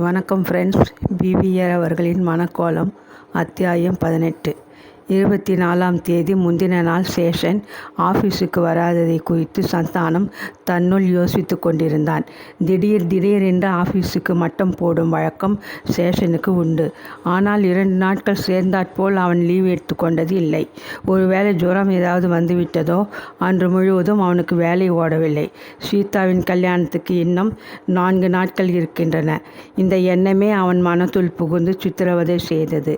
வணக்கம் friends. PVR அவர்களின் மனக்கோலம் அத்தியாயம் 18. 24ஆம் தேதி முந்தின நாள் சேஷன் ஆஃபீஸுக்கு வராததை குறித்து சந்தானம் தன்னுள் யோசித்து கொண்டிருந்தான். திடீரென்று ஆஃபீஸுக்கு மட்டம் போடும் வழக்கம் சேஷனுக்கு உண்டு. ஆனால் 2 நாட்கள் சேர்ந்தாற்போல் அவன் லீவ் எடுத்து கொண்டது இல்லை. ஒருவேளை ஜுரம் ஏதாவது வந்துவிட்டதோ? அன்று முழுவதும் அவனுக்கு வேலை ஓடவில்லை. சீதாவின் கல்யாணத்துக்கு இன்னும் 4 நாட்கள் இருக்கின்றன. இந்த எண்ணமே அவன் மனத்துள் புகுந்து சித்திரவதை செய்தது.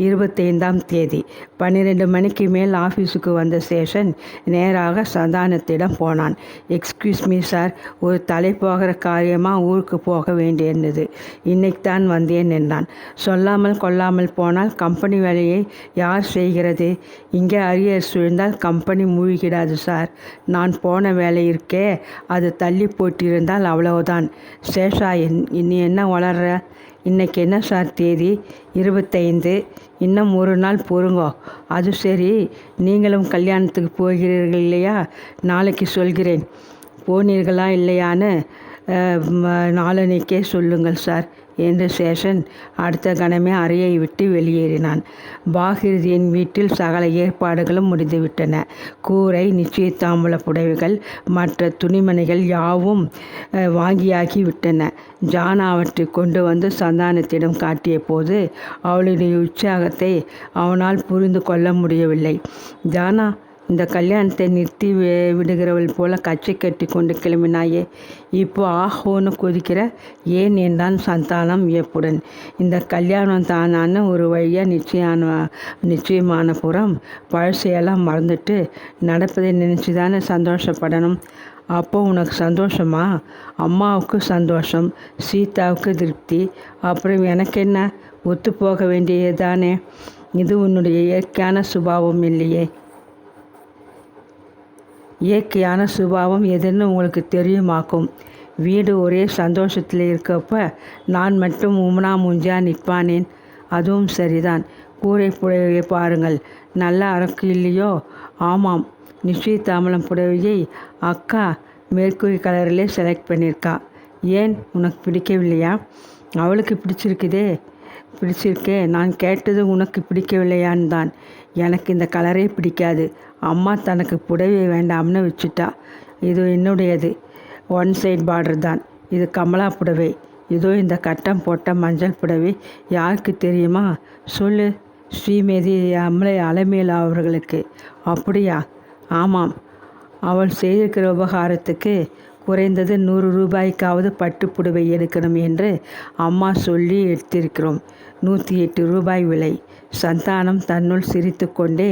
25ஆம் தேதி 12 மணிக்கு மேல் ஆஃபீஸுக்கு வந்த சேஷன் நேராக சந்தானத்திடம் போனான். எக்ஸ்கியூஸ் மீ சார், ஒரு தலை போகிற காரியமாக ஊருக்கு போக வேண்டியிருந்தது. இன்னைக்கு தான் வந்தேன் என்றான். சொல்லாமல் கொள்ளாமல் போனால் கம்பெனி வேலையை யார் செய்கிறது? இங்கே அரியர்ஸ் விழுந்தால் கம்பெனி மூழ்கிடாது சார். நான் போன வேலை இருக்கே, அது தள்ளி போட்டிருந்தால் அவ்வளவுதான். சேஷா, நீ என்ன வளர்ற? இன்னைக்கு என்ன சார் தேதி? 25. இன்னும் ஒரு நாள் பொறுங்கோ. அது சரி, நீங்களும் கல்யாணத்துக்கு போகிறீர்கள் இல்லையா? நாளைக்கு சொல்கிறேன். போனீர்களா இல்லையான்னு நாளன்னைக்கே சொல்லுங்கள் சார் என்று சேஷன் அடுத்த கணமே அறையை விட்டு வெளியேறினான். பாகிருதியின் வீட்டில் சகல ஏற்பாடுகளும் முடிந்துவிட்டன. கூரை, நிச்சயதாம்பூல புடவைகள், மற்ற துணிமணிகள் யாவும் வாங்கியாகி விட்டன. ஜானா அவற்றை கொண்டு வந்து சந்தானத்திடம் காட்டிய போது அவளுடைய உற்சாகத்தை அவனால் புரிந்து கொள்ள முடியவில்லை. ஜானா, இந்த கல்யாணத்தை நிறுத்தி விடுகிறவள் போல கச்சை கட்டி கொண்டு கிளம்பினாயே, இப்போ ஆஹோன்னு கொதிக்கிற ஏன் என்றான் சந்தானம் வியப்புடன். இந்த கல்யாணம் தானான்னு ஒரு வழியாக நிச்சயமான புறம் பழசையெல்லாம் மறந்துட்டு நடப்பதை நினச்சி தானே சந்தோஷப்படணும். அப்போ உனக்கு சந்தோஷமா? அம்மாவுக்கு சந்தோஷம், சீதாவுக்கு திருப்தி, அப்புறம் எனக்கு என்ன? ஒத்து போக வேண்டியது தானே. இது உன்னுடைய இயற்கையான சுபாவம் இல்லையே. இயற்கையான சுபாவம் எதுன்னு உங்களுக்கு தெரியுமாக்கும். வீடு ஒரே சந்தோஷத்தில் இருக்கப்ப நான் மட்டும் உம்னா முஞ்சா நிற்பானேன்? அதுவும் சரிதான். கூரை புடவையை பாருங்கள், நல்ல அரக்கு இல்லையோ? ஆமாம், நிச்சயதாம்பலம் புடவையை அக்கா மேற்கூறி கலரிலே செலக்ட் பண்ணியிருக்கா. ஏன், உனக்கு பிடிக்கவில்லையா? அவளுக்கு பிடிச்சிருக்கே. நான் கேட்டது உனக்கு பிடிக்கவில்லையான்னு தான். எனக்கு இந்த கலரே பிடிக்காது. அம்மா தனக்கு புடவை வேண்டாம்னு வச்சுட்டா. இது என்னுடையது. 1 சைட் பார்டர் தான். இது கமலா புடவை. இதோ இந்த கட்டம் போட்ட மஞ்சள் புடவை யாருக்கு தெரியுமா? சொல்லு. ஸ்ரீமதி அலமேலா அவர்களுக்கு. அப்படியா? ஆமாம். அவள் செய்திருக்கிற உபகாரத்துக்கு குறைந்தது 100 ரூபாய்க்காவது பட்டு புடவை எடுக்கணும் என்று அம்மா சொல்லி எடுத்திருக்கிறோம். 108 ரூபாய் விலை. சந்தானம் தன்னுள் சிரித்து கொண்டே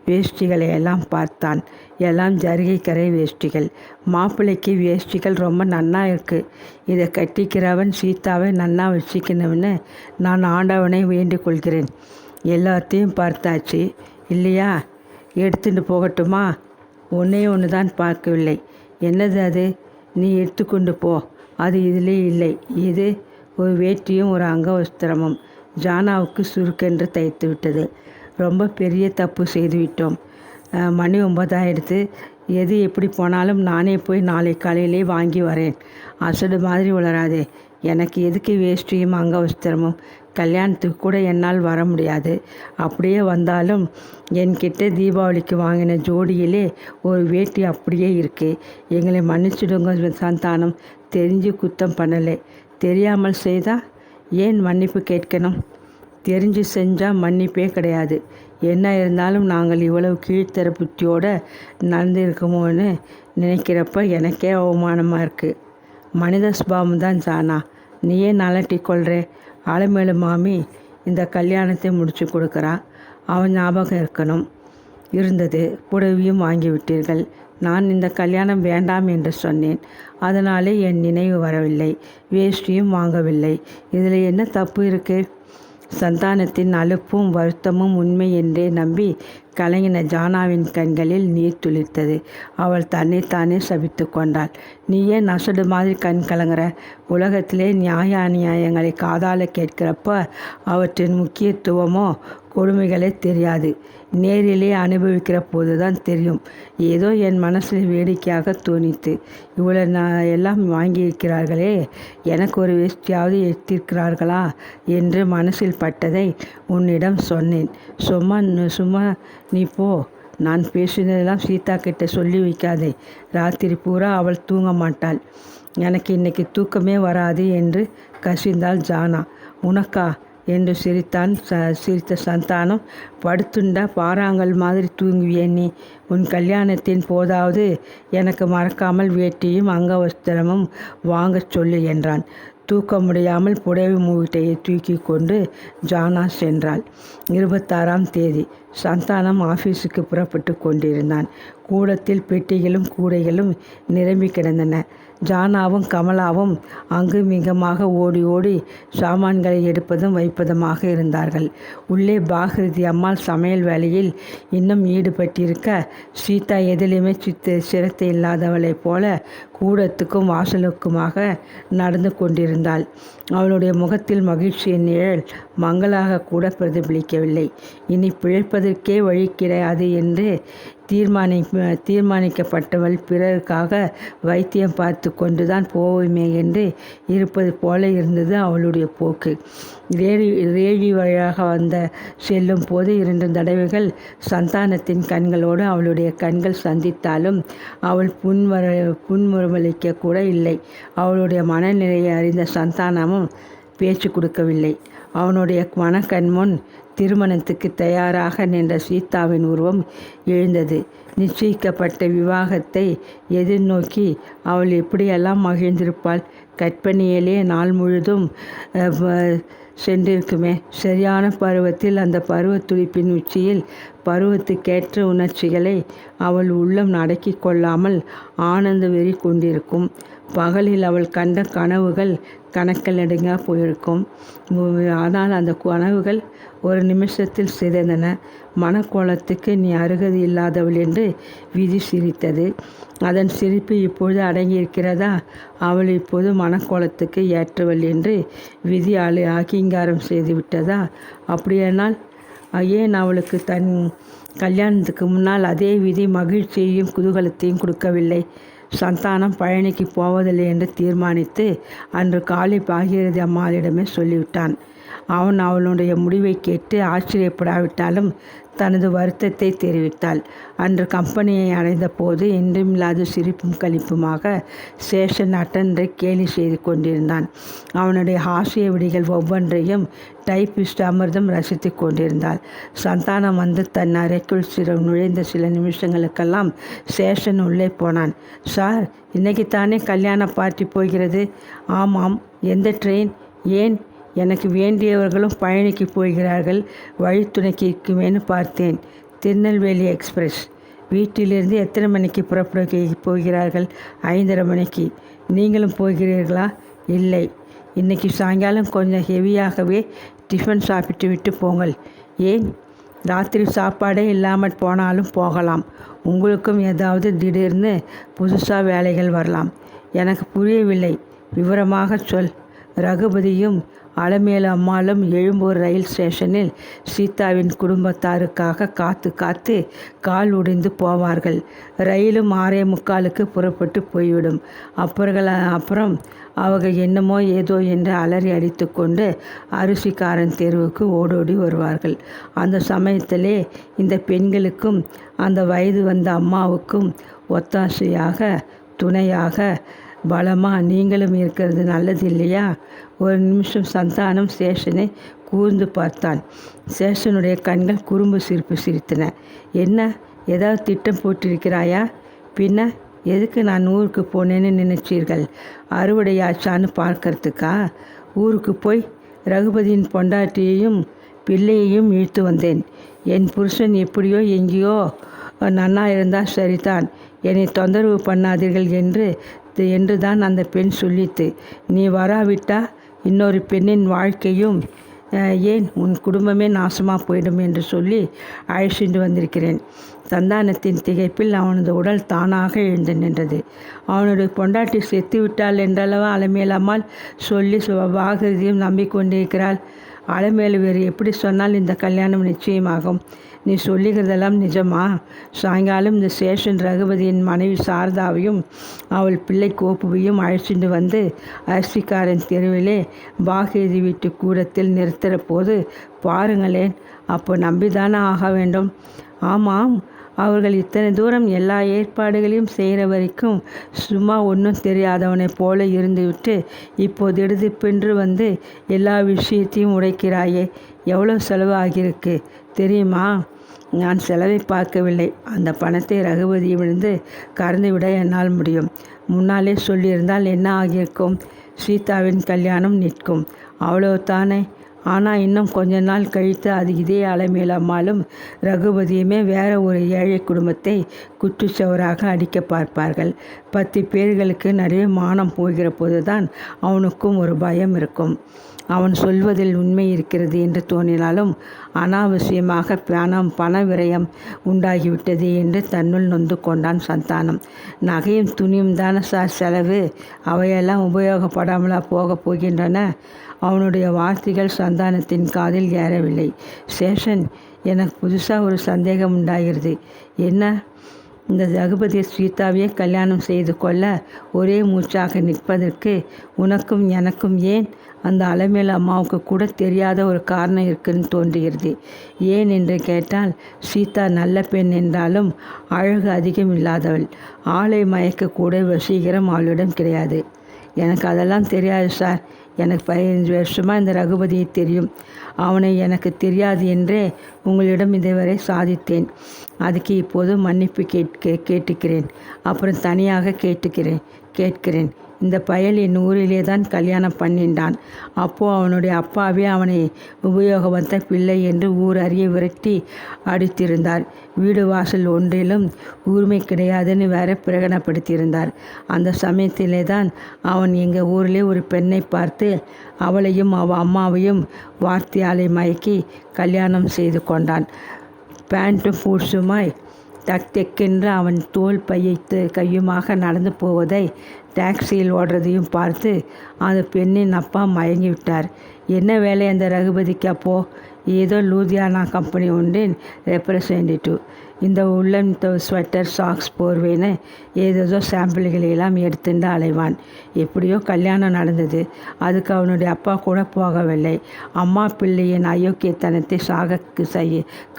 வேஷ்டிகளை எல்லாம் பார்த்தான். எல்லாம் ஜரிகை கரை வேஷ்டிகள். மாப்பிள்ளைக்கு வேஷ்டிகள் ரொம்ப நன்னா இருக்குது. இதை கட்டிக்கிறவன் சீதாவை நன்னா வச்சுக்கணும்னு நான் ஆண்டவனை வேண்டிக் கொள்கிறேன். எல்லாத்தையும் பார்த்தாச்சு இல்லையா? எடுத்துட்டு போகட்டுமா? ஒன்றே ஒன்று தான் பார்க்கவில்லை. என்னது அது? நீ எடுத்துக்கொண்டு போ. அது இதிலே இல்லை. இது ஒரு வேட்டியும் ஒரு அங்கவஸ்திரமும். ஜானாவுக்கு சுருக்கென்று தைத்து விட்டது. ரொம்ப பெரிய தப்பு செய்துவிட்டோம். மணி 9 ஆயிடுத்து. எது எப்படி போனாலும் நானே போய் நாளை காலையிலே வாங்கி வரேன். அசடு மாதிரி வளராதே. எனக்கு எதுக்கு வேஷ்டியும் அங்கவஸ்திரமும்? கல்யாணத்துக்கு கூட என்னால் வர முடியாது. அப்படியே வந்தாலும் என்கிட்ட தீபாவளிக்கு வாங்கின ஜோடியிலே ஒரு வேட்டி அப்படியே இருக்குது. எங்களை மன்னிச்சிடுங்க சந்தானம். தெரிஞ்சு குத்தம் பண்ணலை. தெரியாமல் செய்தால் ஏன் மன்னிப்பு கேட்கணும்? தெரிஞ்சு செஞ்சால் மன்னிப்பே கிடையாது. என்ன இருந்தாலும் நாங்கள் இவ்வளவு கீழ்த்தர புத்தியோடு நடந்திருக்கோமோன்னு நினைக்கிறப்ப எனக்கே அவமானமாக இருக்குது. மனித சுபாவம் தான் ஜானா. நீயே நலட்டி கொள்றே. அலமேலு மாமி இந்த கல்யாணத்தை முடிச்சு கொடுக்குறா. அவன் ஞாபகம் இருந்தது. புடவையும் வாங்கிவிட்டீர்கள். நான் இந்த கல்யாணம் வேண்டாம் என்று சொன்னேன். அதனாலே என் நினைவு வரவில்லை. வேஷ்டியும் வாங்கவில்லை. இதில் என்ன தப்பு இருக்குது? சந்தானத்தின் அலுப்பும் வருத்தமும் உண்மை என்றே நம்பி கலங்கின ஜானாவின் கண்களில் நீர் துளிர்த்தது. அவள் தன்னைத்தானே சபித்து கொண்டாள். நீ ஏன் நசடு மாதிரி கண் கலங்குற? உலகத்திலே நியாய அநியாயங்களை காதால கேட்கிறப்ப அவற்றின் முக்கியத்துவமோ கொடுமைகளே தெரியாது. நேரிலே அனுபவிக்கிற போது தான் தெரியும். ஏதோ என் மனசில் வேடிக்கையாக தோணித்து, இவ்வளோ எல்லாம் வாங்கியிருக்கிறார்களே, எனக்கு ஒரு வேஷ்டியாவது எடுத்திருக்கிறார்களா என்று மனசில் பட்டதை உன்னிடம் சொன்னேன். சும்மா நீ போ. நான் பேசினதெல்லாம் சீதா கிட்ட சொல்லி வைக்காதே. ராத்திரி பூரா அவள் தூங்க மாட்டாள். எனக்கு இன்னைக்கு தூக்கமே வராது என்று கசிந்தாள் ஜானா. உனக்கா என்று சிரித்த சந்தானம், படுத்துண்டா பாறாங்கல் மாதிரி தூங்குவியே நீ. உன் கல்யாணத்தின் போதாவது எனக்கு மறக்காமல் வேட்டியும் அங்கவஸ்திரமும் வாங்கச் சொல்லு என்றான். தூக்க முடியாமல் புடவை மூட்டையை தூக்கி கொண்டு ஜானா சென்றாள். 26ஆம் தேதி சந்தானம் ஆஃபீஸுக்கு புறப்பட்டு கொண்டிருந்தான். கூடத்தில் பெட்டிகளும் கூடைகளும் நிரம்பி கிடந்தன. ஜானாவும் கமலாவும் அங்கும் இங்குமாக ஓடி ஓடி சாமான்களை எடுப்பதும் வைப்பதுமாக இருந்தார்கள். உள்ளே பாகிருதி அம்மாள் சமையல் வேலையில் இன்னும் ஈடுபட்டிருக்க, சீதா எதிலுமே சிரத்தை இல்லாதவளைப் போல கூடத்துக்கும் வாசலுக்குமாக நடந்து கொண்டிருந்தாள். அவளுடைய முகத்தில் மகிழ்ச்சியின் நிழல் மங்களாக கூட பிரதிபலிக்கவில்லை. இனி பிழைப்பதற்கே வழி கிடையாது என்று தீர்மானிக்கப்பட்டவள் பிறருக்காக வைத்தியம் பார்த்து கொண்டுதான் போவோமே என்று இருப்பது போல இருந்தது அவளுடைய போக்கு. ரேழி வழியாக செல்லும் போது 2 தடவைகள் சந்தானத்தின் கண்களோடு அவளுடைய கண்கள் சந்தித்தாலும் அவள் புன்முறுவலிக்க கூட இல்லை. அவளுடைய மனநிலையை அறிந்த சந்தானமும் பேச்சு கொடுக்கவில்லை. அவனுடைய மனக்கண் முன் திருமணத்துக்கு தயாராக நின்ற சீதாவின் உருவம் எழுந்தது. நிச்சயிக்கப்பட்ட விவாகத்தை எதிர்நோக்கி அவள் எப்படியெல்லாம் மகிழ்ந்திருப்பாள். கற்பனையிலே நாள் முழுதும் சென்றிருக்குமே. சரியான பருவத்தில் அந்த பருவத் துடிப்பின் உச்சியில் பருவத்துக்கேற்ற உணர்ச்சிகளை அவள் உள்ளம் அடக்கி கொள்ளாமல் ஆனந்த வெறி கொண்டிருக்கும். பகலில் அவள் கண்ட கனவுகள் கணக்கிலடங்கா போயிருக்கும். ஆனால் அந்த கனவுகள் ஒரு நிமிஷத்தில் சிதைந்தன. மனக்கோலத்துக்கு நீ அருகதி இல்லாதவள் என்று விதி சிரித்தது. அதன் சிரிப்பு இப்பொழுது அடங்கியிருக்கிறதா? அவள் இப்போது மனக்கோலத்துக்கு ஏற்றவள் என்று விதி அங்கீகாரம் செய்துவிட்டதா? அப்படியானால் ஏன் அவளுக்கு தன் கல்யாணத்துக்கு முன்னால் அதே விதி மகிழ்ச்சியையும் குதூகலத்தையும் கொடுக்கவில்லை? சந்தானம் பழனிக்கு போவதில்லை என்று தீர்மானித்து அன்று காலை பாகீரதி அம்மாளிடமே சொல்லிவிட்டான். அவன் அவளுடைய முடிவை கேட்டு ஆச்சரியப்படாவிட்டாலும் தனது வருத்தத்தை தெரிவித்தாள். அன்று கம்பெனியை அடைந்த போது இன்றுமில்லாத சிரிப்பும் கழிப்புமாக சேஷன் அட்டன்றை கேலி செய்து கொண்டிருந்தான். அவனுடைய ஹாஸ்ய விடிகள் ஒவ்வொன்றையும் டைப்பிஸ்ட் அமிர்தம் ரசித்து கொண்டிருந்தாள். சந்தானம் வந்து தன் அறைக்குள் நுழைந்த சில நிமிஷங்களுக்கெல்லாம் சேஷன் உள்ளே போனான். சார், இன்னைக்குத்தானே கல்யாண பார்ட்டி போகிறது? ஆமாம். எந்த ட்ரெயின்? ஏன்? எனக்கு வேண்டியவர்களும் பழனிக்கு போகிறார்கள். வழித்துணைக்கு இருக்குமேனு பார்த்தேன். திருநெல்வேலி எக்ஸ்பிரஸ். வீட்டிலிருந்து எத்தனை மணிக்கு புறப்பட போகிறார்கள்? 5:30 மணிக்கு. நீங்களும் போகிறீர்களா? இல்லை, இன்றைக்கி சாயங்காலம் கொஞ்சம் ஹெவியாகவே டிஃபன் சாப்பிட்டு விட்டு போங்கள். ஏன்? ராத்திரி சாப்பாடே இல்லாமல் போனாலும் போகலாம். உங்களுக்கும் ஏதாவது திடீர்னு புதுசாக வேலைகள் வரலாம். எனக்கு புரியவில்லை, விவரமாக சொல். ரகுபதியும் அலமேலு அம்மாளும் எழும்பூர் ரயில் ஸ்டேஷனில் சீதாவின் குடும்பத்தாருக்காக காத்து கால் உடைந்து போவார்கள். ரயிலும் 6:45க்கு புறப்பட்டு போய்விடும். அப்புறம் அவங்க என்னமோ ஏதோ என்று அலறி அடித்து கொண்டு அரிசிக்காரன் தெருவுக்கு ஓடோடி வருவார்கள். அந்த சமயத்திலே இந்த பெண்களுக்கும் அந்த வயது வந்த அம்மாவுக்கும் ஒத்தாசையாக, துணையாக, பலமாக நீங்களும் இருக்கிறது நல்லது இல்லையா? ஒரு நிமிஷம் சந்தானம் சேஷனை கூர்ந்து பார்த்தான். சேஷனுடைய கண்கள் குறும்பு சிரிப்பு சிரித்தன. என்ன, ஏதாவது திட்டம் போட்டிருக்கிறாயா? பின்ன எதுக்கு நான் ஊருக்கு போனேன்னு நினைச்சீர்கள்? அறுவடையாச்சான்னு பார்க்கறதுக்கா? ஊருக்கு போய் ரகுபதியின் பொண்டாட்டியையும் பிள்ளையையும் இழுத்து வந்தேன். என் புருஷன் எப்படியோ எங்கேயோ நன்னா இருந்தால் சரிதான், என்னை தொந்தரவு பண்ணாதீர்கள் என்று தான் அந்த பெண் சொல்லித்து. நீ வராவிட்டா இன்னொரு பெண்ணின் வாழ்க்கையும் ஏன் உன் குடும்பமே நாசமாக போயிடும் என்று சொல்லி அழைச்சிட்டு வந்திருக்கிறேன். சந்தானத்தின் திகைப்பில் அவனது உடல் தானாக எழுந்து நின்றது. அவனுடைய பொண்டாட்டி செத்து விட்டாள் என்றளவா அலமேலம்மாள் சொல்லி பாகிருதியும் நம்பிக்கொண்டிருக்கிறாள். அலைமேலு வேறு எப்படி சொன்னால் இந்த கல்யாணம் நிச்சயமாகும். நீ சொல்லுகிறதெல்லாம் நிஜமா? சாயங்காலம் இந்த சேஷன் ரகுபதியின் மனைவி சாரதாவையும் அவள் பிள்ளை கோப்புவையும் அழைச்சிட்டு வந்து அரிசிக்காரன் தெருவிலே பாகேதி வீட்டு கூடத்தில் நிறுத்துகிற போது பாருங்களேன். அப்போ நம்பிதானே ஆக வேண்டும். ஆமாம், அவர்கள் இத்தனை தூரம் எல்லா ஏற்பாடுகளையும் செய்கிற வரைக்கும் சும்மா ஒன்றும் தெரியாதவனைப் போல இருந்துவிட்டு இப்போ திடுதிப்பென்று வந்து எல்லா விஷயத்தையும் உடைக்கிறாயே. எவ்வளோ செலவு ஆகியிருக்கு தெரியுமா? நான் செலவை பார்க்கவில்லை. அந்த பணத்தை ரகுபதியிலிருந்து கறந்துவிட என்னால் முடியும். முன்னாலே சொல்லியிருந்தால் என்ன ஆகியிருக்கும்? சீதாவின் கல்யாணம் நிற்கும், அவ்வளோதானே. ஆனால் இன்னும் கொஞ்ச நாள் கழித்து அது இதே அலைமேலம்மாளும் ரகுபதியுமே வேற ஒரு ஏழை குடும்பத்தை குற்றுச்சவராக அடிக்க பார்ப்பார்கள். 10 பேர்களுக்கு நடுவே மானம் போகிற போதுதான் அவனுக்கும் ஒரு பயம் இருக்கும். அவன் சொல்வதில் உண்மை இருக்கிறது என்று தோன்றினாலும் அனாவசியமாக பண விரயம் உண்டாகிவிட்டது என்று தன்னுள் நொந்து கொண்டான் சந்தானம். நகையும் துணியும் தானே சார் செலவு, அவையெல்லாம் உபயோகப்படாமலா போகப் போகின்றன? அவனுடைய வார்த்தைகள் சந்தானத்தின் காதில் ஏறவில்லை. சேஷன், எனக்கு புதுசாக ஒரு சந்தேகம் உண்டாகிறது. என்ன? இந்த ரகுபதி சீதாவையே கல்யாணம் செய்து கொள்ள ஒரே மூச்சாக நிற்பதற்கு உனக்கும் எனக்கும் ஏன் அந்த அலைமேல் அம்மாவுக்கு கூட தெரியாத ஒரு காரணம் இருக்குன்னு தோன்றுகிறது. ஏன் என்று கேட்டால், சீதா நல்ல பெண் என்றாலும் அழகு அதிகம் இல்லாதவள். ஆளை மயக்கக்கூட வசீகரம் அவளிடம் கிடையாது. எனக்கு அதெல்லாம் தெரியாது சார். எனக்கு 15 வருஷமாக இந்த ரகுபதியை தெரியும். அவனை எனக்கு தெரியாது என்றே உங்களிடம் இதுவரை சாதித்தேன். அதுக்கு இப்போது மன்னிப்பு கேட்டுக்கிறேன். அப்புறம் தனியாக கேட்கிறேன். இந்த பயல் என் ஊரிலே தான் கல்யாணம் பண்ணிண்டான். அப்போது அவனுடைய அப்பாவே அவனை உபயோகவந்த பிள்ளை என்று ஊர் அறிய விரட்டி அடித்திருந்தார். வீடு வாசல் ஒன்றிலும் உரிமை கிடையாதுன்னு வேற பிரகடனப்படுத்தியிருந்தார். அந்த சமயத்திலே தான் அவன் எங்கள் ஊரிலே ஒரு பெண்ணை பார்த்து அவளையும் அவள் அம்மாவையும் வார்த்தையாலை மயக்கி கல்யாணம் செய்து கொண்டான். பேண்ட்டும் பூட்ஸுமாய் டக்கென்று அவன் தோல் பையத்து கையுமாக நடந்து போவதை டாக்ஸியில் ஓடுறதையும் பார்த்து அந்த பெண்ணின் அப்பா மயங்கி விட்டார். என்ன வேலை அந்த ரகுபதிக்கு? அப்போது ஏதோ லூதியானா கம்பெனி ஒன்றின் ரெப்ரசன்டேட்டிவ். இந்த உள்ளன் ஸ்வெட்டர், சாக்ஸ், போர்வேன்னு ஏதேதோ சாம்பிள்களெல்லாம் எடுத்துட்டு அலைவான். எப்படியோ கல்யாணம் நடந்தது. அதுக்கு அவனுடைய அப்பா கூட போகவில்லை. அம்மா பிள்ளையின் அயோக்கியத்தனத்தை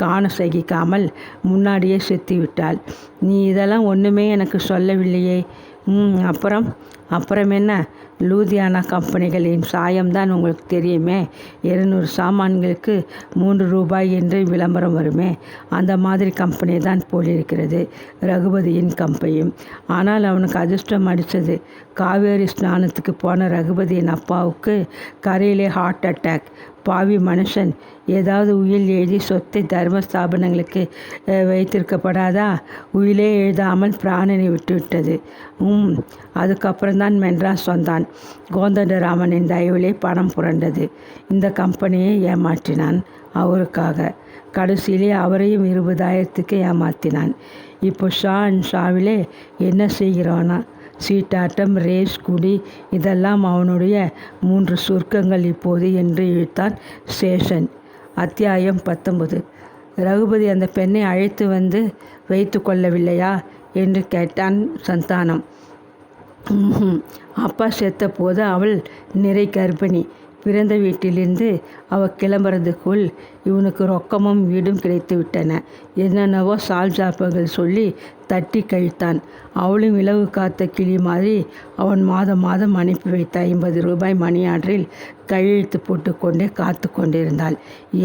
காண சகிக்காமல் முன்னாடியே செத்து விட்டாள். நீ இதெல்லாம் ஒன்றுமே எனக்கு சொல்லவில்லையே. அப்புறம் என்ன? லூதியானா கம்பெனிகளின் சாயம்தான் உங்களுக்கு தெரியுமே. 200 சாமான்களுக்கு 3 ரூபாய் என்று விளம்பரம் வருமே, அந்த மாதிரி கம்பெனி தான் போலிருக்கிறது ரகுபதியின் கம்பெனியும். ஆனால் அவனுக்கு அதிர்ஷ்டம் அடித்தது. காவேரி ஸ்நானத்துக்கு போன ரகுபதியின் அப்பாவுக்கு கரையிலே ஹார்ட் அட்டாக். பாவி மனுஷன். ஏதாவது உயில் எழுதி சொத்தை தர்ம ஸ்தாபனங்களுக்கு வைத்திருக்கப்படாதா? உயிலே எழுதாமல் பிராணனை விட்டுவிட்டது. அதுக்கப்புறம்தான் மெட்ராஸ் வந்தான். கோதண்டராமனின் தயவிலே பணம் புரண்டது. இந்த கம்பெனியை ஏமாற்றினான் அவருக்காக. கடைசியிலே அவரையும் 20,000க்கு ஏமாற்றினான். இப்போ ஷாவிலே என்ன செய்கிறானா? சீட்டாட்டம், ரேஸ், குடி, இதெல்லாம் அவனுடைய 3 சொர்க்கங்கள் இப்போது என்று இழுத்தான் சேஷன். அத்தியாயம் 19. ரகுபதி அந்த பெண்ணை அழைத்து வந்து வைத்து கொள்ளவில்லையா என்று கேட்டான் சந்தானம். அப்பா செத்த போது அவள் நிறை கர்ப்பிணி. பிறந்த வீட்டிலிருந்து அவள் கிளம்புறதுக்குள் இவனுக்கு ரொக்கமும் வீடும் கிடைத்து விட்டன. என்னென்னவோ சால்ஜாப்புகள் சொல்லி தட்டி கழித்தான். அவளும் இலவு காத்த கிளி மாதிரி அவன் மாதம் அனுப்பி வைத்த 50 ரூபாய் மணி ஆர்டரில் கையெழுத்து போட்டு கொண்டே காத்து கொண்டிருந்தாள்.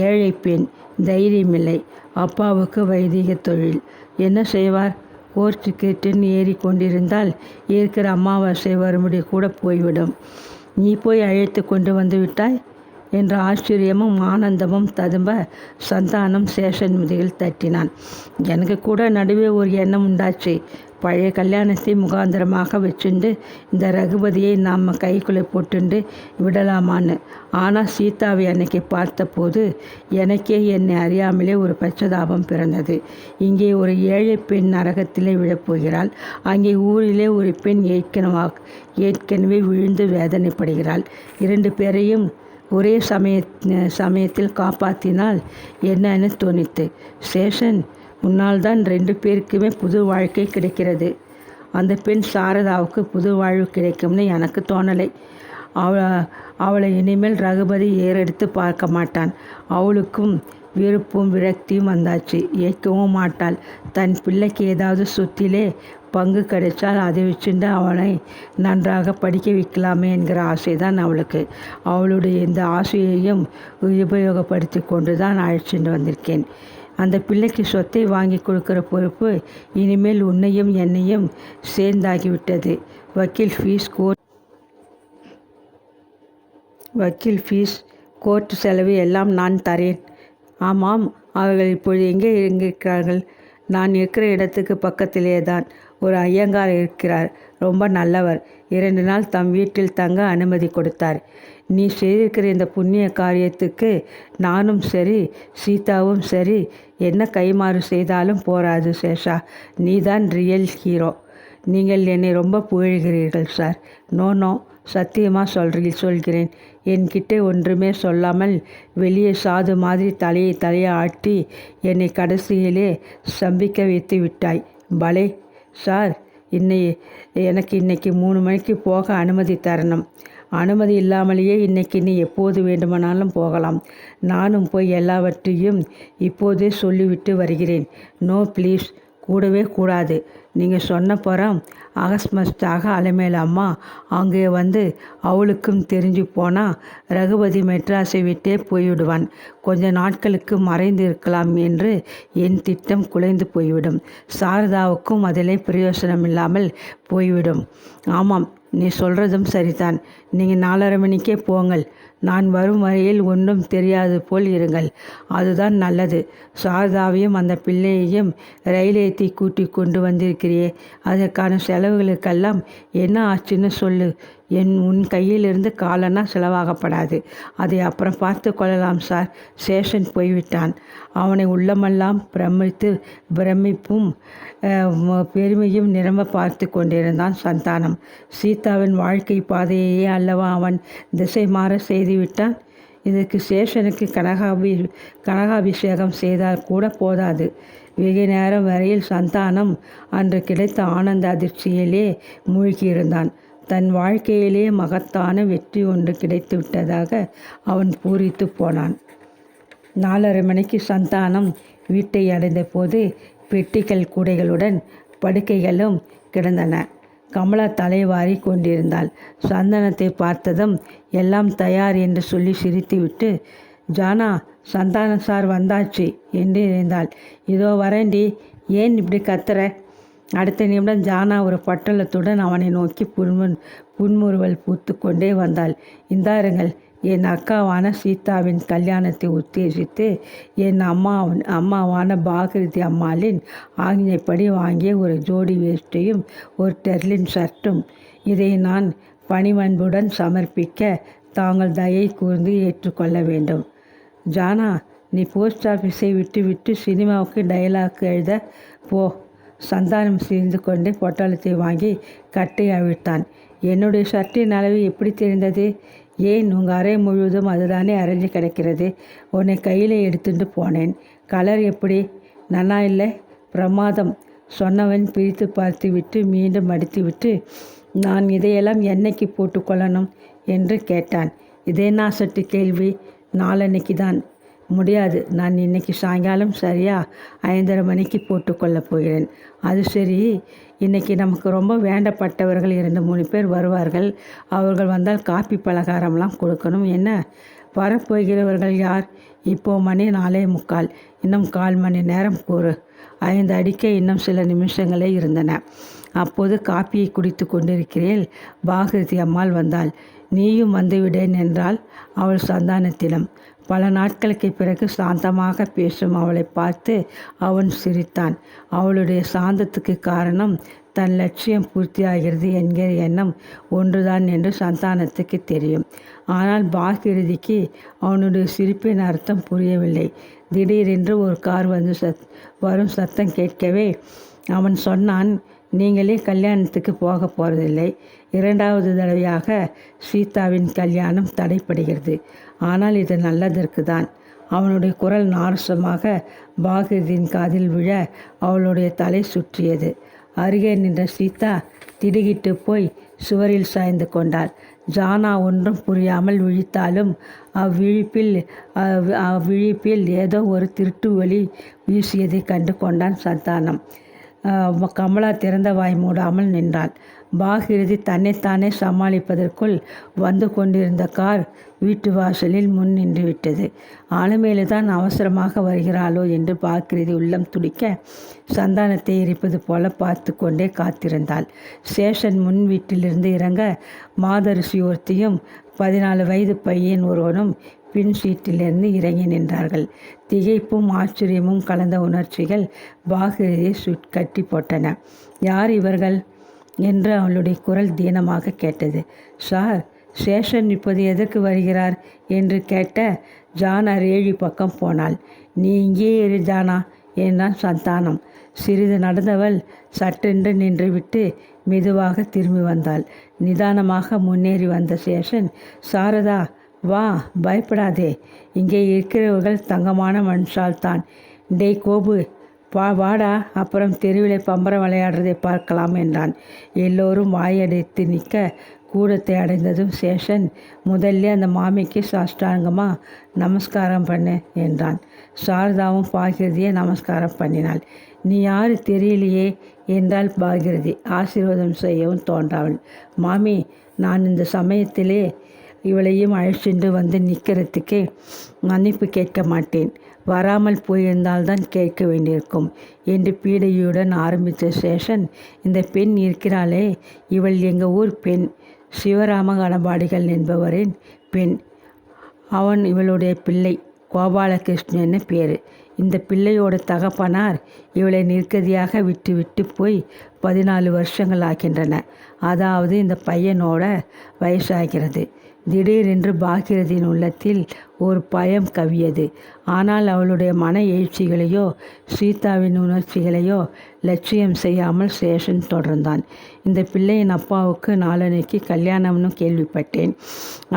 ஏழை பெண், தைரியமில்லை. அப்பாவுக்கு வைதிக தொழில். என்ன செய்வார்? கோர்ட்டுன்னு ஏறி கொண்டிருந்தால் இருக்கிற அமாவாசை வரும்படி கூட போய்விடும். நீ போய் அழைத்து கொண்டு வந்து விட்டாய் என்ற ஆச்சரியமும் ஆனந்தமும் ததும்ப சந்தானம் சேஷன் முதுகில் தட்டினான். எனக்கு கூட நடுவே ஒரு எண்ணம் உண்டாச்சு. பழைய கல்யாணத்தை முகாந்திரமாக வச்சுண்டு இந்த ரகுபதியை நாம் கைக்குள்ளே போட்டுண்டு விடலாமான்னு. ஆனால் சீதாவை அன்னைக்கு பார்த்தபோது எனக்கே என்னை அறியாமலே ஒரு பச்சதாபம் பிறந்தது. இங்கே ஒரு ஏழை பெண் நரகத்திலே விழப்போகிறாள். அங்கே ஊரிலே ஒரு பெண் ஏற்கனவே விழுந்து வேதனைப்படுகிறாள். 2 பேரையும் ஒரே சமயத்தில் காப்பாற்றினால் என்னன்னு தோணித்து. சேஷன், உன்னால் தான் 2 பேருக்குமே புது வாழ்க்கை கிடைக்கிறது. அந்த பெண் சாரதாவுக்கு புது வாழ்வு கிடைக்கும்னு எனக்கு தோணலை. அவளை இனிமேல் ரகுபதி ஏறெடுத்து பார்க்க மாட்டான். அவளுக்கும் விருப்பும் விரக்தியும் வந்தாச்சு. ஏற்கவும் மாட்டாள். தன் பிள்ளைக்கு ஏதாவது சொத்திலே பங்கு கிடைச்சால் அதை வச்சுட்டு அவனை நன்றாக படிக்க வைக்கலாமே என்கிற ஆசைதான் அவளுக்கு. அவளுடைய இந்த ஆசையையும் உபயோகப்படுத்தி கொண்டு தான் அழைச்சிட்டு வந்திருக்கேன். அந்த பிள்ளைக்கு சொத்தை வாங்கி கொடுக்குற பொறுப்பு இனிமேல் உன்னையும் என்னையும் சேர்ந்தாகிவிட்டது. வக்கீல் ஃபீஸ், கோர்ட்டு செலவு எல்லாம் நான் தரேன். ஆமாம், அவர்கள் இப்பொழுது எங்கே இருக்கிறார்கள்? நான் இருக்கிற இடத்துக்கு பக்கத்திலே தான் ஒரு ஐயங்கார் இருக்கிறார். ரொம்ப நல்லவர். 2 நாள் தம் வீட்டில் தங்க அனுமதி கொடுத்தார். நீ செய்திருக்கிற இந்த புண்ணிய காரியத்துக்கு நானும் சரி, சீதாவும் சரி, என்ன கைமாறு செய்தாலும் போராது சேஷா. நீதான் ரியல் ஹீரோ. நீங்கள் என்னை ரொம்ப புகழ்கிறீர்கள் சார். நோ, சத்தியமாக சொல்கிறேன். என்கிட்ட ஒன்றுமே சொல்லாமல் வெளியே சாது மாதிரி தலையை ஆட்டி என்னை கடைசியிலே சம்பிக்க வைத்து விட்டாய். பலே சார், எனக்கு இன்னைக்கு 3 மணிக்கு போக அனுமதி தரணும். அனுமதி இல்லாமலேயே இன்னைக்கு நீ எப்போது வேண்டுமானாலும் போகலாம். நானும் போய் எல்லாவற்றையும் இப்போதே சொல்லிவிட்டு வருகிறேன். நோ ப்ளீஸ், கூடவே கூடாது. நீங்கள் சொன்னப்புறம் அகஸ்மஸ்தாக அலமேலம்மா அங்கே வந்து அவளுக்கும் தெரிஞ்சு போனால் ரகுபதி மெட்ராஸை விட்டே போய்விடுவான். கொஞ்ச நாட்களுக்கு மறைந்து இருக்கலாம் என்று என் திட்டம் குலைந்து போய்விடும். சாரதாவுக்கும் அதிலே பிரயோசனம் இல்லாமல் போய்விடும். ஆமாம், நீ சொல்கிறதும் சரிதான். நீங்கள் 4:30 மணிக்கே போங்கள். நான் வரும் வரையில் ஒன்றும் தெரியாது போல் இருங்கள். அதுதான் நல்லது. சாரதாவையும் அந்த பிள்ளையையும் ரயில் ஏற்றி கூட்டி கொண்டு வந்திருக்கிறியே, அதற்கான செலவுகளுக்கெல்லாம் என்ன ஆச்சுன்னு சொல்லு. உன் கையிலிருந்து காலனா செலவாகப்படாது. அதை அப்புறம் பார்த்து கொள்ளலாம் சார். சேஷன் போய்விட்டான். அவனை உள்ளமெல்லாம் பிரமிப்பும் பெருமையும் நிரம்ப பார்த்து கொண்டிருந்தான் சந்தானம். சீதாவின் வாழ்க்கை பாதையையே அல்லவா அவன் திசை மாற செய்துவிட்டான். இதற்கு சேஷனுக்கு கனகாபிஷேகம் செய்தால் கூட போதாது. வெகு நேரம் வரையில் சந்தானம் அன்று கிடைத்த ஆனந்த அதிர்ச்சியிலே மூழ்கியிருந்தான். தன் வாழ்க்கையிலே மகத்தான வெற்றி ஒன்று கிடைத்து விட்டதாக அவன் பூரித்து போனான். 4:30 மணிக்கு சந்தானம் வீட்டை அடைந்த போது பெட்டிகள் கூடைகளுடன் படுக்கைகளும் கிடந்தன. கமலா தலைவாரி கொண்டிருந்தாள். சந்தனத்தை பார்த்ததும் எல்லாம் தயார் என்று சொல்லி சிரித்துவிட்டு, ஜானா, சந்தானம் சார் வந்தாச்சு என்று இருந்தாள். இதோ வரேண்டி, ஏன் இப்படி கத்துற? அடுத்த நிமிடம் ஜானா ஒரு பட்டளத்துடன் அவனை நோக்கி புன்முறுவல் பூத்து கொண்டே வந்தாள். இந்தாருங்கள், என் அக்காவான சீதாவின் கல்யாணத்தை உத்தேசித்து என் அம்மாவான பாகிருதி அம்மாளின் ஆజ్ఞைப்படி வாங்கிய ஒரு ஜோடி வேஷ்டியும் ஒரு டெர்லின் ஷர்ட்டும். இதை நான் பணிவன்புடன் சமர்ப்பிக்க தாங்கள் தயை கூர்ந்து ஏற்றுக்கொள்ள வேண்டும். ஜானா, நீ போஸ்ட் ஆஃபீஸை விட்டு சினிமாவுக்கு டயலாக் எழுத போ. சந்தானம் சிரிந்து கொண்டே பொட்டலத்தை வாங்கி கட்டை அவிழ்த்தான். என்னுடைய ஷர்ட்டின் அளவு எப்படி தெரிந்தது? ஏன், உங்கள் அறை முழுவதும் அதுதானே அரைஞ்சு கிடக்கிறது. உன்னை கையில் எடுத்துட்டு போனேன். கலர் எப்படி? நன்னா இல்லை? பிரமாதம். சொன்னவன் பிரித்து பார்த்து விட்டு மீண்டும் மடித்து விட்டு, நான் இதையெல்லாம் என்னைக்கு போட்டுக்கொள்ளணும் என்று கேட்டான். இதேனா சட்டு கேள்வி? நாளன்னைக்கு தான். முடியாது. நான் இன்னைக்கு சாயங்காலம் சரியாக 5:30 மணிக்கு போட்டுக்கொள்ளப் போகிறேன். அது சரி, இன்றைக்கி நமக்கு ரொம்ப வேண்டப்பட்டவர்கள் 2-3 பேர் வருவார்கள். அவர்கள் வந்தால் காப்பி பலகாரம்லாம் கொடுக்கணும். என்ன, வரப்போகிறவர்கள் யார்? இப்போது மணி 4:45. இன்னும் 1/4 மணி நேரம் கூறு. 5 அடிக்க இன்னும் சில நிமிஷங்களே இருந்தன. அப்போது காப்பியை குடித்து கொண்டிருக்கிறேன். பாகிருதி அம்மாள் வந்தாள். நீயும் வந்துவிடேன் என்றாள் அவள் சந்தானத்திடம். பல நாட்களுக்கு பிறகு சாந்தமாக பேசும் அவளை பார்த்து அவன் சிரித்தான். அவளுடைய சாந்தத்துக்கு காரணம் தன் லட்சியம் பூர்த்தியாகிறது என்கிற எண்ணம் ஒன்றுதான் என்று சந்தானத்துக்கு தெரியும். ஆனால் பாகிருதிக்கு அவனுடைய சிரிப்பின் அர்த்தம் புரியவில்லை. திடீரென்று ஒரு கார் வந்து வரும் சத்தம் கேட்கவே அவன் சொன்னான், நீங்களே கல்யாணத்துக்கு போக போகிறதில்லை. 2வது தடவையாக சீதாவின் கல்யாணம் தடைப்படுகிறது. ஆனால் இது நல்லதற்கு தான். அவனுடைய குரல் நாரசமாக பாகீரதியின் காதில் விழ அவளுடைய தலை சுற்றியது. அருகே நின்ற சீதா திடுகிட்டு போய் சுவரில் சாய்ந்து கொண்டாள். ஜானா ஒன்றும் புரியாமல் விழித்தாலும் அவ்விழிப்பில் ஏதோ ஒரு திருட்டு ஒளி வீசியதை கண்டு கொண்டான் சந்தானம். கமலா திறந்த வாய் மூடாமல் நின்றாள். பாகீரதி தன்னைத்தானே சமாளிப்பதற்குள் வந்து கொண்டிருந்த கார் வீட்டு வாசலில் முன் நின்று விட்டது. ஆளுமேலு தான் அவசரமாக வருகிறாளோ என்று பாகீரதி உள்ளம் துடிக்க சந்தானத்தை எரிப்பது போல பார்த்து கொண்டே காத்திருந்தாள். சேஷன் முன் வீட்டிலிருந்து இறங்க மாதரிசி ஒருத்தியும் 14 வயது பையன் ஒருவனும் பின் சீட்டிலிருந்து இறங்கி நின்றார்கள். திகைப்பும் ஆச்சரியமும் கலந்த உணர்ச்சிகள் பாகீரதியை கட்டி போட்டன. யார் இவர்கள் என்று அவளுடைய குரல் தீனமாக கேட்டது. சார், சேஷன் இப்போது எதற்கு வருகிறார் என்று கேட்ட ஜானா ரேழி பக்கம் போனாள். நீ இங்கே இரு ஜானா என்றான் சந்தானம். சிறிது நடந்தவள் சட்டென்று நின்றுவிட்டு மெதுவாக திரும்பி வந்தாள். நிதானமாக முன்னேறி வந்த சேஷன், சாரதா வா, பயப்படாதே, இங்கே இருக்கிறவர்கள் தங்கமான மனுஷால் தான். டேய் கோபு, வாடா, அப்புறம் தெருவில் பம்பரம் விளையாடுறதை பார்க்கலாம் என்றான். எல்லோரும் வாயடைத்து நிற்க கூடத்தை அடைந்ததும் சேஷன், முதல்ல அந்த மாமிக்கு சாஷ்டாங்கமாக நமஸ்காரம் பண்ணு என்றான். சாரதாவும் பாகீரதியை நமஸ்காரம் பண்ணினாள். நீ யார் தெரியலையே என்றாள் பாகீரதி. ஆசீர்வாதம் செய்யவும் தோன்றாள். மாமி, நான் இந்த சமயத்திலே இவளையும் அழைச்சிட்டு வந்து நிற்கிறதுக்கு மன்னிப்பு கேட்க மாட்டேன். வராமல் போயிருந்தால்தான் கேட்க வேண்டியிருக்கும் என்று பீடையுடன் ஆரம்பித்த சேஷன், இந்த பெண் இருக்கிறாளே, இவள் எங்கள் ஊர் பெண், சிவராம கணபாடிகள் என்பவரின் பெண். அவன் இவளுடைய பிள்ளை, கோபாலகிருஷ்ணன்னு பேர். இந்த பிள்ளையோட தகப்பனார் இவளை நிர்கதியாக விட்டு போய் 14 வருஷங்கள் ஆகின்றன. அதாவது இந்த பையனோட வயசாகிறது. திடீரென்று பாகீரதியின் உள்ளத்தில் ஒரு பயம் கவியது. ஆனால் அவளுடைய மன எழுச்சிகளையோ சீதாவின் உணர்ச்சிகளையோ லட்சியம் செய்யாமல் சேஷன் தொடர்ந்தான். இந்த பிள்ளையின் அப்பாவுக்கு நாளன்னைக்கு கல்யாணம்னு கேள்விப்பட்டேன்.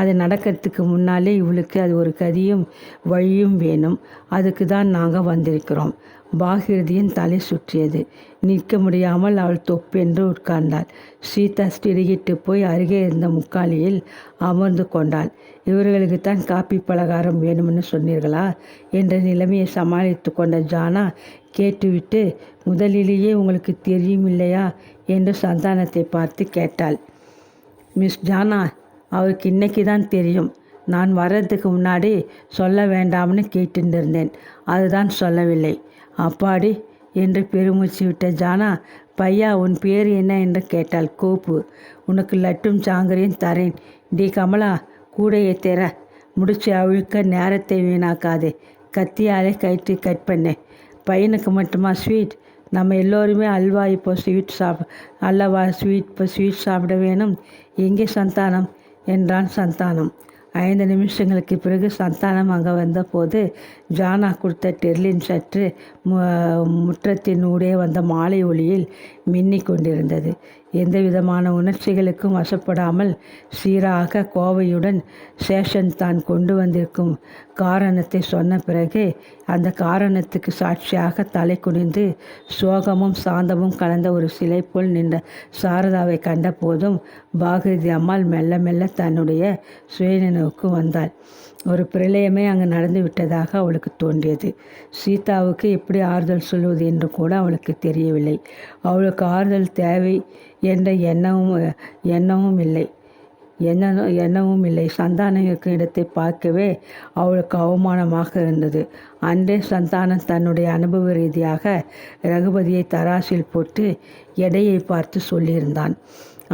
அது நடக்கிறதுக்கு முன்னாலே இவளுக்கு அது ஒரு கதியும் வழியும் வேணும். அதுக்கு தான் நாங்கள் வந்திருக்கிறோம். பாகீரதியின் தலை சுற்றியது. நிற்க முடியாமல் அவள் தொப்பென்று உட்கார்ந்தாள். சீதா திடுகிட்டு போய் அருகே இருந்த முக்காலியில் அமர்ந்து கொண்டாள். இவர்களுக்குத்தான் காப்பி பலகாரம் வேணும்னு சொன்னீர்களா என்ற நிலைமையை சமாளித்து கொண்ட ஜானா கேட்டுவிட்டு, முதலிலேயே உங்களுக்கு தெரியும் இல்லையா என்று சந்தானத்தை பார்த்து கேட்டாள். மிஸ் ஜானா, அவருக்கு இன்னைக்கு தான் தெரியும். நான் வர்றதுக்கு முன்னாடி சொல்ல வேண்டாம்னு கேட்டுட்டு இருந்தேன். அதுதான் சொல்லவில்லை. அப்பாடி என்று பெருமூச்சு விட்ட ஜானா, பையா, உன் பேர் என்ன என்று கேட்டாள். கோப்பு. உனக்கு லட்டும் சாங்கரையும் தரேன். டி கமலா, கூடையை தெர, முடிச்சு அவிழ்க்க நேரத்தை வீணாக்காதே, கத்தியாலே கயிற்று கட் பண்ணேன். பையனுக்கு மட்டுமா ஸ்வீட்? நம்ம எல்லோருமே அல்வா இப்போ ஸ்வீட் சாப்பிட வேணும். எங்கே சந்தானம் என்றான் சந்தானம். 5 நிமிஷங்களுக்கு பிறகு சந்தானம் அங்கே வந்தபோது ஜானா கொடுத்த டெர்லின் சற்று முற்றத்தினூடே வந்த மாலை ஒளியில் மின்னி கொண்டிருந்தது. எந்த விதமான உணர்ச்சிகளுக்கும் வசப்படாமல் சீராக கோவையுடன் சேஷன் தான் கொண்டு வந்திருக்கும் காரணத்தை சொன்ன பிறகு அந்த காரணத்துக்கு சாட்சியாக தலை குனிந்து சோகமும் சாந்தமும் கலந்த ஒரு சிலை போல் நின்ற சாரதாவை கண்ட போதும் பாகீரதி அம்மாள் மெல்ல மெல்ல தன்னுடைய சுயநினைவுக்கு வந்தாள். ஒரு பிரளயமே அங்கு நடந்து விட்டதாக அவளுக்கு தோன்றியது. சீதாவுக்கு எப்படி ஆறுதல் சொல்வது என்று கூட அவளுக்கு தெரியவில்லை. அவளுக்கு ஆறுதல் தேவை என்ற எண்ணமும் இல்லை. சந்தானம் இருக்கும் இடத்தை பார்க்கவே அவளுக்கு அவமானமாக இருந்தது. அன்றே சந்தானம் தன்னுடைய அனுபவ ரீதியாக ரகுபதியை தராசில் போட்டு எடையை பார்த்து சொல்லியிருந்தான்.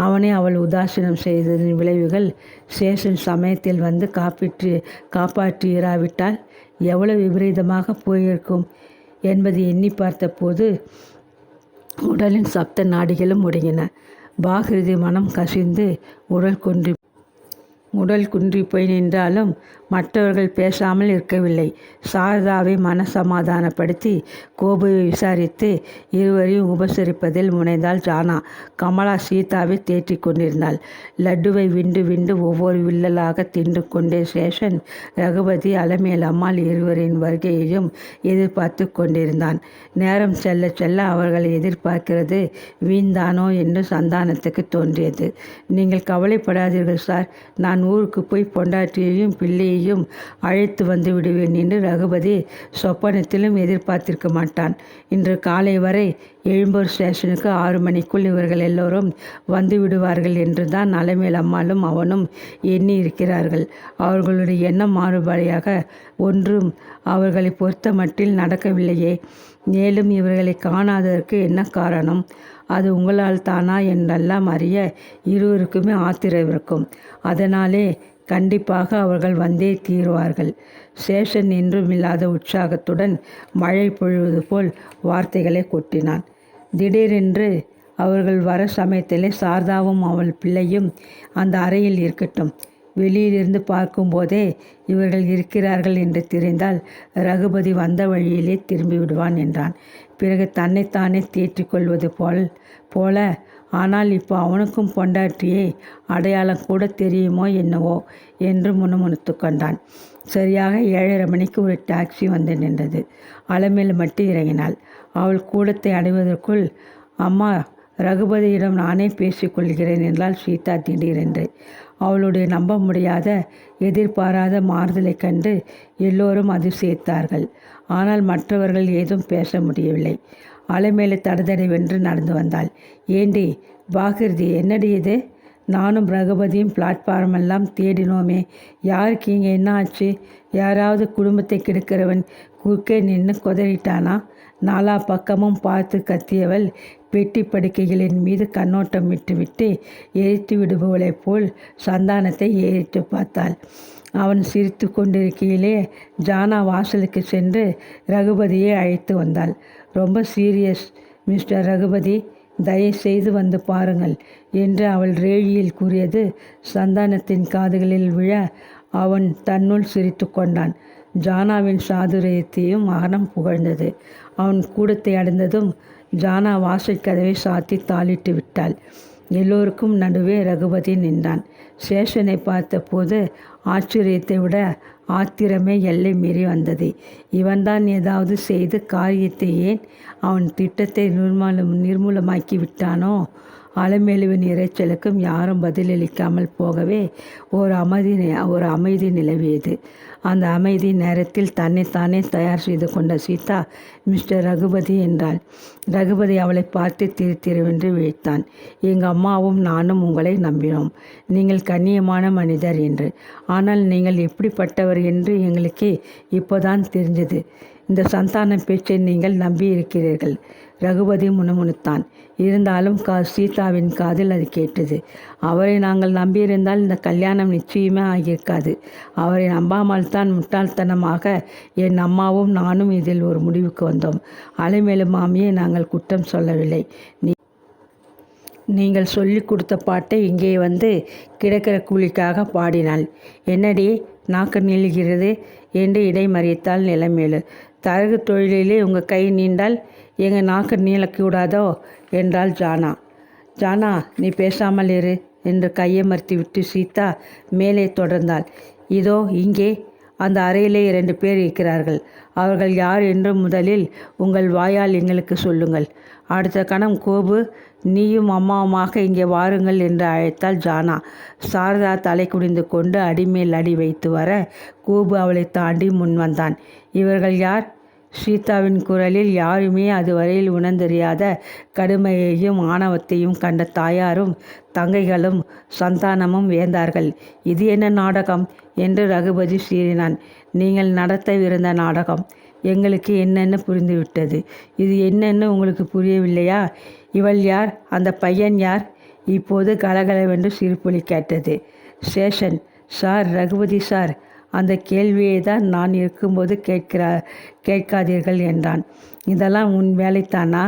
அவனை அவள் உதாசீனம் செய்ததின் விளைவுகள் சேஷன் சமயத்தில் வந்து காப்பாற்றியிராவிட்டால் எவ்வளவு விபரீதமாக போயிருக்கும் என்பதை எண்ணி பார்த்தபோது உடலின் சப்த நாடிகளும் முடங்கின. பாகீரதி மனம் கசிந்து உடல் குன்றி போய் நின்றாலும் மற்றவர்கள் பேசாமல் இருக்கவில்லை. சாரதாவை மனசமாதானப்படுத்தி கோபுவை விசாரித்து இருவரையும் உபசரிப்பதில் முனைந்தாள் ஜானா. கமலா சீதாவை தேற்றி கொண்டிருந்தாள். லட்டுவை விண்டு விண்டு ஒவ்வொரு வில்லலாக தின்று கொண்டே சேஷன் ரகுபதி அலமேல் அம்மாள் இருவரின் வருகையையும் எதிர்பார்த்து கொண்டிருந்தான். நேரம் செல்ல செல்ல அவர்களை எதிர்பார்க்கிறது வீண்தானோ என்று சந்தானத்துக்கு தோன்றியது. நீங்கள் கவலைப்படாதீர்கள் சார், நான் ஊருக்கு போய் பொண்டாட்டியையும் பிள்ளையையும் அழைத்து வந்து விடுவேன் என்று ரகுபதி சொப்பனத்திலும் எதிர்பார்த்திருக்க மாட்டான். இன்று காலை வரை எழும்பூர் ஸ்டேஷனுக்கு 6 மணிக்குள் இவர்கள் எல்லோரும் வந்து விடுவார்கள் என்று தான் அலமேல் அம்மாளும் அவனும் எண்ணி இருக்கிறார்கள். அவர்களுடைய எண்ணம் மாறுபாடியாக ஒன்றும் அவர்களை பொறுத்த மட்டில் நடக்கவில்லையே. மேலும் இவர்களை காணாததற்கு என்ன காரணம்? அது உங்களால் தானா என்றெல்லாம் அறிய இருவருக்குமே ஆத்திரம் இருக்கும். அதனாலே கண்டிப்பாக அவர்கள் வந்தே தீருவார்கள். சேஷன் என்றுமில்லாத உற்சாகத்துடன் மழை பொழிவது போல் வார்த்தைகளை கொட்டினான். திடீரென்று அவர்கள் வர சமயத்திலே சாரதாவும் அவள் பிள்ளையும் அந்த அறையில் இருக்கட்டும். வெளியிலிருந்து பார்க்கும்போதே இவர்கள் இருக்கிறார்கள் என்று தெரிந்தால் ரகுபதி வந்த வழியிலே திரும்பி விடுவான் என்றான். பிறகு தன்னைத்தானே தேற்றிக்கொள்வது போல ஆனால் இப்போ அவனுக்கும் பொண்டாட்டியே அடையாளம் கூட தெரியுமோ என்னவோ என்று முணுமுணுத்து கொண்டான். சரியாக 7:30 மணிக்கு ஒரு டாக்ஸி வந்து நின்றது. அலமேல் மட்டும் இறங்கினாள். அவள் கூடத்தை அடைவதற்குள் அம்மா, ரகுபதியிடம் நானே பேசிக்கொள்கிறேன் என்றாள் சீதா திடீரென்று. அவளுடைய நம்ப முடியாத எதிர்பாராத மாறுதலை கண்டு எல்லோரும் அதிசயித்தார்கள். ஆனால் மற்றவர்கள் ஏதும் பேச முடியவில்லை. அலமேலு தடதடவென்று நடந்து வந்தாள். ஏண்டி பாகிருதி, என்னடி இது? நானும் ரகுபதியும் பிளாட்ஃபார்மெல்லாம் தேடினோமே, யாருக்கு இங்கே என்ன ஆச்சு? யாராவது குடும்பத்தை கெடுக்கிறவன் குறுக்கே நின்று கொதறிட்டானா? நாலா பக்கமும் பார்த்து கத்தியவள் பெட்டி படுக்கைகளின் மீது கண்ணோட்டம் விட்டுவிட்டு எரித்து விடுபவளைப் போல் சந்தானத்தை ஏறிட்டு பார்த்தாள். அவன் சிரித்து கொண்டிருக்கையிலே ஜானா வாசலுக்கு சென்று ரகுபதியை அழைத்து வந்தாள். ரொம்ப சீரியஸ் மிஸ்டர் ரகுபதி, தயவுசெய்து வந்து பாருங்கள் என்று அவள் ரேழியில் கூறியது சந்தானத்தின் காதுகளில் விழ அவன் தன்னுள் சிரித்து கொண்டான். ஜானாவின் சாதுரியத்தையும் மகனம் புகழ்ந்தது. அவன் கூடத்தை அடைந்ததும் ஜானா வாசல் கதவை சாத்தி தாளிட்டு விட்டாள். எல்லோருக்கும் நடுவே ரகுபதி நின்றான். சேஷனை பார்த்தபோது ஆச்சரியத்தை விட ஆத்திரமே எல்லை மீறி வந்தது. இவன்தான் ஏதாவது செய்து காரியத்தை ஏன் அவன் திட்டத்தை நிர்மூலமாக்கி விட்டானோ? அலமேலுவின் இரைச்சலுக்கும் யாரும் பதிலளிக்காமல் போகவே ஒரு அமைதி நிலவியது. அந்த அமைதி நேரத்தில் தன்னைத்தானே தயார் செய்து கொண்ட சீதா மிஸ்டர் ரகுபதி என்றாள். ரகுபதி அவளை பார்த்து திருத்திருவென்று விழித்தான். எங்கள் அம்மாவும் நானும் உங்களை நம்பினோம், நீங்கள் கண்ணியமான மனிதர் என்று. ஆனால் நீங்கள் எப்படிப்பட்டவர் என்று எங்களுக்கு இப்போதான் தெரிஞ்சது. இந்த சந்தான பேச்சை நீங்கள் நம்பி இருக்கிறீர்கள். ரகுபதி முணுமுணுத்தான். இருந்தாலும் சீதாவின் காதில் அது கேட்டது. அவரை நாங்கள் நம்பியிருந்தால் இந்த கல்யாணம் நிச்சயமே ஆகியிருக்காது. அவரை நம்பாமல் தான் முட்டாள்தனமாக என் அம்மாவும் நானும் இதில் ஒரு முடிவுக்கு வந்தோம். அலைமேலு மாமியை நாங்கள் குற்றம் சொல்லவில்லை. நீங்கள் சொல்லி கொடுத்த பாட்டை இங்கே வந்து கிடக்கிற கூலிக்காக பாடினாள். என்னடி நாக்கு நீள்கிறது என்று இடைமறித்தாள் நிலமேலு. தரகு தொழிலிலே உங்கள் கை நீண்டால் எங்கள் நாக்கு நீளக்கூடாதோ என்றாள் ஜானா. ஜானா, நீ பேசாமல் இரு என்று கையை மறுத்து விட்டு சீதா மேலே தொடர்ந்தாள். இதோ இங்கே அந்த அறையிலே 2 பேர் இருக்கிறார்கள். அவர்கள் யார் என்று முதலில் உங்கள் வாயால் எங்களுக்கு சொல்லுங்கள். அடுத்த கணம் கோபு, நீயும் அம்மாவுமாக இங்கே வாருங்கள் என்று அழைத்தாள் ஜானா. சாரதா தலை குனிந்து கொண்டு அடிமேல் அடி வைத்து வர கோபு அவளை தாண்டி முன் வந்தான். இவர்கள் யார்? சீதாவின் குரலில் யாருமே அதுவரையில் உணர்ந்தறியாத கடுமையையும் ஆணவத்தையும் கண்ட தாயாரும் தங்கைகளும் சந்தானமும் வியந்தார்கள். இது என்ன நாடகம் என்று ரகுபதி சீறினான். நீங்கள் நடத்தவிருந்த நாடகம் எங்களுக்கு என்னென்னு புரிந்துவிட்டது. இது என்னென்னு உங்களுக்கு புரியவில்லையா? இவள் யார்? அந்த பையன் யார்? இப்போது கலகலவென்று சிரிப்பொலி கேட்டது. சேஷன் சார், ரகுபதி சார், அந்த கேள்வியை தான் நான் இருக்கும்போது கேட்காதீர்கள் என்றான். இதெல்லாம் உன் வேலைத்தானா?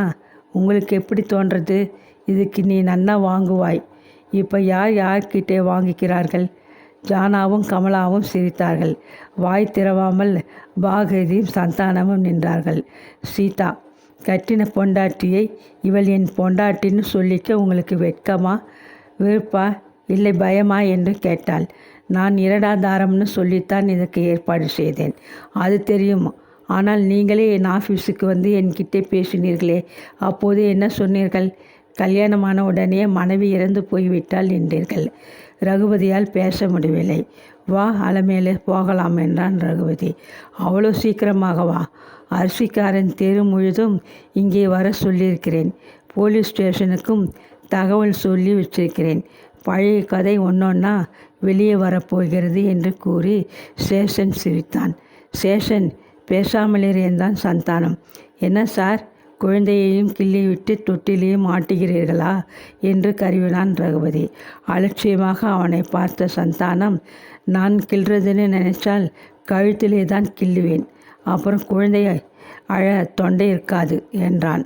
உங்களுக்கு எப்படி தோன்றது? இதுக்கு நீ நன்னா வாங்குவாய். இப்போ யார்கிட்டே வாங்கிக்கிறார்கள்? ஜானாவும் கமலாவும் சிரித்தார்கள். வாய் திறவாமல் பாகதியும் சந்தானமும் நின்றார்கள். சீதா, கட்டின பொண்டாட்டியை இவள் என் பொண்டாட்டின்னு சொல்லிக்க உங்களுக்கு வெட்கமா, விருப்பா, இல்லை பயமா என்று கேட்டாள். நான் இரடாதாரம்னு சொல்லித்தான் இதற்கு ஏற்பாடு செய்தேன், அது தெரியும். ஆனால் நீங்களே என் ஆஃபீஸுக்கு வந்து என்கிட்டே பேசினீர்களே, அப்போது என்ன சொன்னீர்கள்? கல்யாணமான உடனே மனைவி இறந்து போய்விட்டாள் என்றீர்கள். ரகுபதியால் பேச முடியவில்லை. வா, அலமேலே போகலாம் என்றான் ரகுபதி. அவ்வளோ சீக்கிரமாகவா? அரிசிக்காரன் தெரு முழுதும் இங்கே வர சொல்லியிருக்கிறேன். போலீஸ் ஸ்டேஷனுக்கும் தகவல் சொல்லி வச்சிருக்கிறேன். பழைய கதை ஒன்றொன்னா வெளியே வரப்போகிறது என்று கூறி சேஷன் சிரித்தான். சேஷன் பேசாமலே இருந்தான் சந்தானம். என்ன சார், குழந்தையையும் கிள்ளிவிட்டு தொட்டிலையும் மாட்டுகிறீர்களா என்று கருவினான் ரகுபதி. அலட்சியமாக அவனை பார்த்த சந்தானம், நான் கிள்றதுன்னு நினைச்சால் கழுத்திலே தான் கிள்ளுவேன், அப்புறம் குழந்தைய அழ தொண்டை இருக்காது என்றான்.